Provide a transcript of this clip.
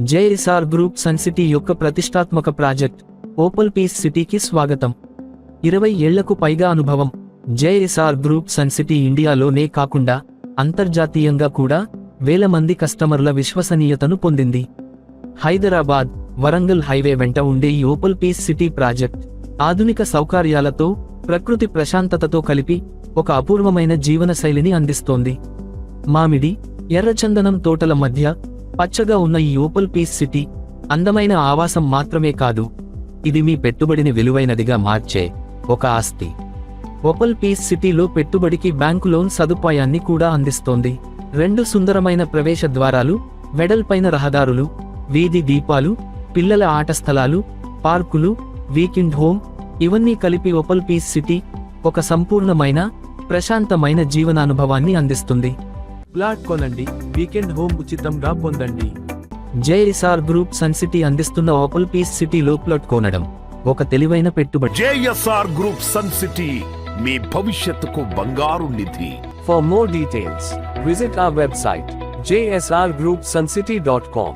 JSR group sun city యొక్క ప్రతిష్టాత్మక project Opal piece సిటీకి స్వాగతం. 20 ఏళ్లకు పైగా అనుభవం. జేఎస్ఆర్ గ్రూప్ సన్ సిటీ ఇండియాలోనే కాకుండా అంతర్జాతీయంగా కూడా వేల మంది కస్టమర్ల విశ్వసనీయతను పొందింది. హైదరాబాద్, వరంగల్ హైవే వెంట ఉండే ఈ ఓపల్ పీస్ సిటీ ప్రాజెక్ట్ ఆధునిక సౌకర్యాలతో, ప్రకృతి ప్రశాంతతతో కలిపి ఒక అపూర్వమైన జీవనశైలిని అందిస్తోంది. మామిడి, ఎర్రచందనం తోటల మధ్య పచ్చగా ఉన్న ఈ ఓపల్ పీస్ సిటీ అందమైన ఆవాసం మాత్రమే కాదు, ఇది మీ పెట్టుబడిని విలువైనదిగా మార్చే ఒక ఆస్తి. ఓపల్ పీస్ సిటీలో పెట్టుబడికి బ్యాంకు లోన్ సదుపాయాన్ని కూడా అందిస్తోంది. 2 సుందరమైన ప్రవేశ ద్వారాలు, వెడల్పైన రహదారులు, వీధి దీపాలు, పిల్లల ఆట స్థలాలు, పార్కులు, వీకెండ్ హోమ్ ఇవన్నీ కలిపి ఓపల్ పీస్ సిటీ ఒక సంపూర్ణమైన, ప్రశాంతమైన జీవనానుభవాన్ని అందిస్తుంది. ప్లాట్ కొనండి, వీకెండ్ హోమ్ ఉచితంగా పొందండి. జేఎస్ఆర్ గ్రూప్ సన్ సిటీ అందిస్తున్న ఓపల్ పీస్ సిటీలో ప్లాట్ కొనడం ఒక తెలివైన పెట్టుబడి. జేఎస్ఆర్ గ్రూప్ సన్ సిటీ మీ భవిష్యత్తుకు బంగారు నిధి. For more details, visit our website jsrgroupsuncity.com.